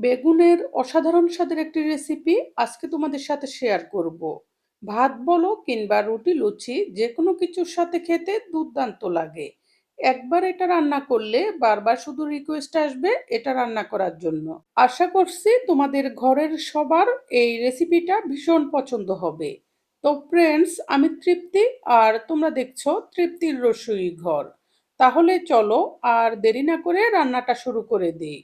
বেগুনের অসাধারণ স্বাদের একটি রেসিপি আজকে তোমাদের সাথে শেয়ার করব। ভাত বলো কিংবা রুটি লুচি যে কোনো কিছুর সাথে খেতে দুর্দান্ত লাগে। একবার এটা রান্না করলে বারবার শুধু রিকোয়েস্ট আসবে এটা রান্না করার জন্য। আশা করছি তোমাদের ঘরের সবার এই রেসিপিটা ভীষণ পছন্দ হবে। তো ফ্রেন্ডস, আমি তৃপ্তি আর তোমরা দেখছো তৃপ্তির রসুই ঘর। তাহলে চলো আর দেরি না করে রান্নাটা শুরু করে দিই।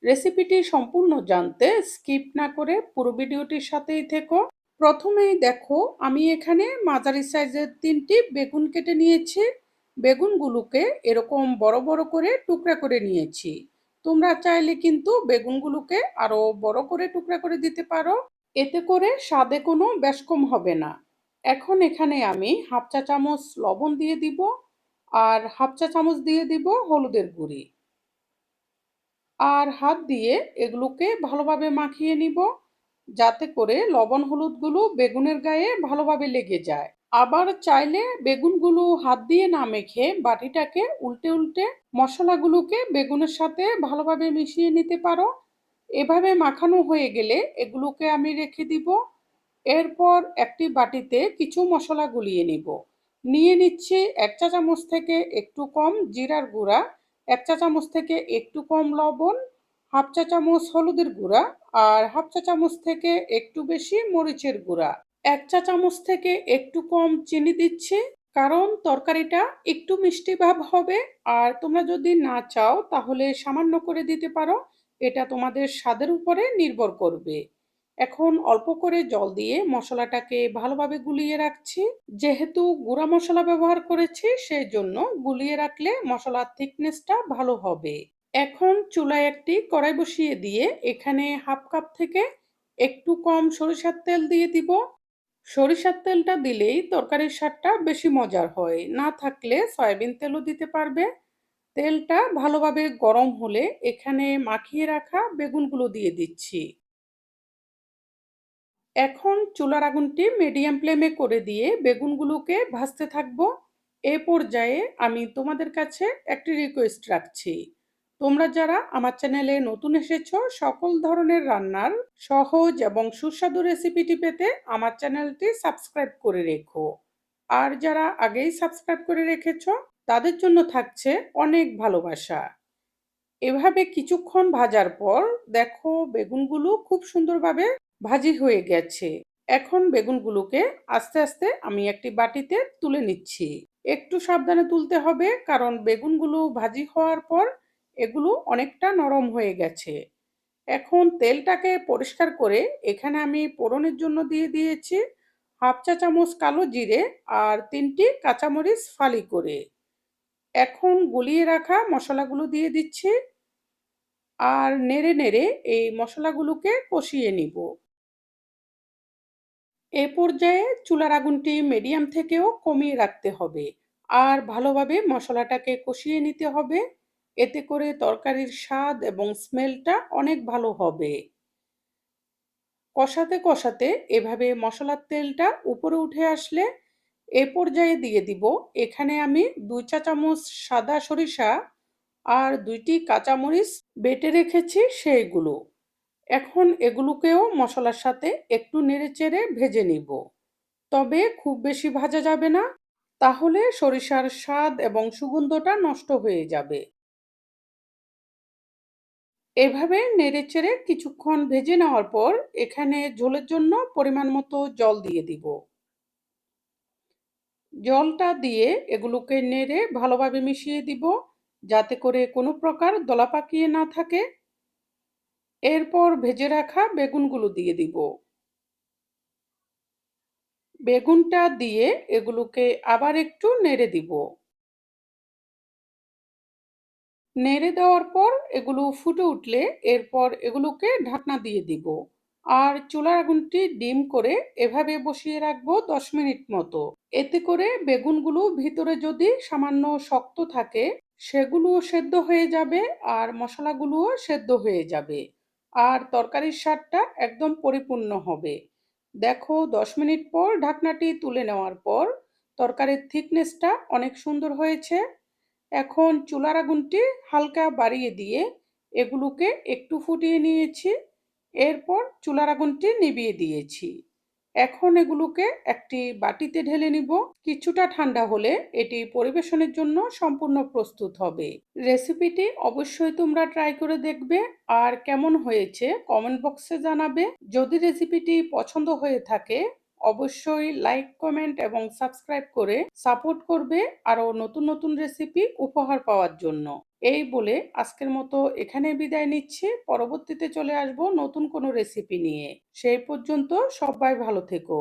রেসিপিটি সম্পূর্ণ জানতে স্কিপ না করে পুরো ভিডিওটির সাথেই থেকো। প্রথমেই দেখো, আমি এখানে মাঝারি সাইজের 3টি বেগুন কেটে নিয়েছি। বেগুনগুলোকে এরকম বড় বড় করে টুকরা করে নিয়েছি। তোমরা চাইলে কিন্তু বেগুনগুলোকে আরো বড় করে টুকরা করে দিতে পারো, এতে করে স্বাদে কোনো বেশকম হবে না। এখন এখানে আমি হাফ চা চামচ লবণ দিয়ে দিব আর হাফ চা চামচ দিয়ে দিব হলুদের গুঁড়ি। আর হাত দিয়ে এগুলোকে ভালোভাবে মাখিয়ে নিব, যাতে করে লবণ হলুদগুলো বেগুনের গায়ে ভালোভাবে লেগে যায়। আবার চাইলে বেগুনগুলো হাত দিয়ে না মেখে বাটিটাকে উল্টে উল্টে মশলাগুলোকে বেগুনের সাথে ভালোভাবে মিশিয়ে নিতে পারো। এভাবে মাখানো হয়ে গেলে এগুলোকে আমি রেখে দিব। এরপর একটি বাটিতে কিছু মশলা গুলিয়ে নিব। নিয়ে নিচ্ছি 1 চা চামচ থেকে একটু কম জিরার গুঁড়া, 1 চা চামচ থেকে একটু কম লবণ, হাফ চা চামচ হলুদের গুঁড়া আর হাফ চা চামচ থেকে একটু বেশি মরিচের গুঁড়া। 1 চা চামচ থেকে একটু কম চিনি দিচ্ছি, কারণ তরকারিটা একটু মিষ্টি ভাব হবে। আর তোমরা যদি না চাও তাহলে সামান্য করে দিতে পারো, এটা তোমাদের স্বাদের উপরে নির্ভর করবে। এখন অল্প করে জল দিয়ে মশলাটাকে ভালোভাবে গুলিয়ে রাখছি। যেহেতু গুঁড়া মশলা ব্যবহার করেছি সেই জন্য গুলিয়ে রাখলে মশলার থিকনেসটা ভালো হবে। এখন চুলায় একটি কড়াই বসিয়ে দিয়ে এখানে হাফ কাপ থেকে একটু কম সরিষার তেল দিয়ে দিব। সরিষার তেলটা দিলেই তরকারির স্বাদটা বেশি মজার হয়, না থাকলে সয়াবিন তেলও দিতে পারবে। তেলটা ভালোভাবে গরম হলে এখানে মাখিয়ে রাখা বেগুনগুলো দিয়ে দিচ্ছি। এখন চুলার আগুনটি মিডিয়াম ফ্লেমে করে দিয়ে বেগুনগুলোকে ভাজতে থাকবো। এ পর্যায়ে আমি তোমাদের কাছে একটি রিকোয়েস্ট রাখছি। তোমরা যারা আমার চ্যানেলে নতুন এসেছো, সকল ধরনের রান্নার সহজ এবং সুস্বাদু রেসিপিটি পেতে আমার চ্যানেলটি সাবস্ক্রাইব করে রেখো। আর যারা আগেই সাবস্ক্রাইব করে রেখেছো তাদের জন্য থাকছে অনেক ভালোবাসা। এভাবে কিছুক্ষণ ভাজার পর দেখো বেগুনগুলো খুব সুন্দরভাবে ভাজি হয়ে গেছে। এখন বেগুনগুলোকে আস্তে আস্তে আমি একটি বাটিতে তুলে নিচ্ছি। একটু সাবধানে তুলতে হবে, কারণ বেগুনগুলো ভাজি হওয়ার পর এগুলো অনেকটা নরম হয়ে গেছে। এখন তেলটাকে পরিষ্কার করে এখানে আমি ফোড়নের জন্য দিয়ে দিয়েছি হাফ চা চামচ কালো জিরে আর 3টি কাঁচামরিচ ফালি করে। এখন গুলিয়ে রাখা মশলাগুলো দিয়ে দিচ্ছি আর নেড়ে নেড়ে এই মশলাগুলোকে কষিয়ে নিব। এ পর্যায়ে চুলার আগুনটি মিডিয়াম থেকেও কমিয়ে রাখতে হবে আর ভালোভাবে মশলাটাকে কষিয়ে নিতে হবে। এতে করে তরকারির স্বাদ এবং স্মেলটা অনেক ভালো হবে। কষাতে কষাতে এভাবে মশলার তেলটা উপরে উঠে আসলে এ পর্যায়ে দিয়ে দিব এখানে আমি 2 চা চামচ সাদা সরিষা আর 2টি কাঁচামরিচ বেটে রেখেছি সেইগুলো। এখন এগুলোকেও মশলার সাথে একটু নেড়েচেড়ে ভেজে নিব, তবে খুব বেশি ভাজা যাবে না, তাহলে সরিষার স্বাদ এবং সুগন্ধটা নষ্ট হয়ে যাবে। এভাবে নেড়েচেড়ে কিছুক্ষণ ভেজে নেওয়ার পর এখানে ঝোলের জন্য পরিমাণ মতো জল দিয়ে দিব। জলটা দিয়ে এগুলোকে নেড়ে ভালোভাবে মিশিয়ে দিব, যাতে করে কোনো প্রকার দলা পাকিয়ে না থাকে। এরপর ভেজে রাখা বেগুনগুলো দিয়ে দিব। বেগুনটা দিয়ে এগুলোকে আবার একটু নেড়ে দিব। নেড়ে দেওয়ার পর এগুলো ফুটে উঠলে এরপর এগুলোকে ঢাকনা দিয়ে দিব। আর চুলার আগুনটি ডিম করে এভাবে বসিয়ে রাখবো 10 মিনিট মতো। এতে করে বেগুনগুলো ভিতরে যদি সামান্য শক্ত থাকে সেগুলোও সেদ্ধ হয়ে যাবে আর মশলাগুলোও সেদ্ধ হয়ে যাবে। আর তরকারির স্বাদটা একদম পরিপূর্ণ হবে। দেখো, 10 মিনিট পর ঢাকনাটি তুলে নেওয়ার পর তরকারির থিকনেসটা অনেক সুন্দর হয়েছে। এখন চুলার আগুনটি হালকা বাড়িয়ে দিয়ে এগুলোকে একটু ফুটিয়ে নিয়েছি। এরপর চুলার আগুনটি নিভিয়ে দিয়েছি। এখন এগুলোকে একটি বাটিতে ঢেলে নিব। কিছুটা ঠান্ডা হলে এটি পরিবেশনের জন্য সম্পূর্ণ প্রস্তুত হবে। রেসিপিটি অবশ্যই তোমরা ট্রাই করে দেখবে আর কেমন হয়েছে কমেন্ট বক্সে জানাবে। যদি রেসিপিটি পছন্দ হয়ে থাকে অবশ্যই লাইক, কমেন্ট এবং সাবস্ক্রাইব করে সাপোর্ট করবে আরও নতুন নতুন রেসিপি উপহার পাওয়ার জন্য। এই বলে আজকের মতো এখানে বিদায় নিচ্ছি। পরবর্তীতে চলে আসব নতুন কোনো রেসিপি নিয়ে। সেই পর্যন্ত সবাই ভালো থেকো।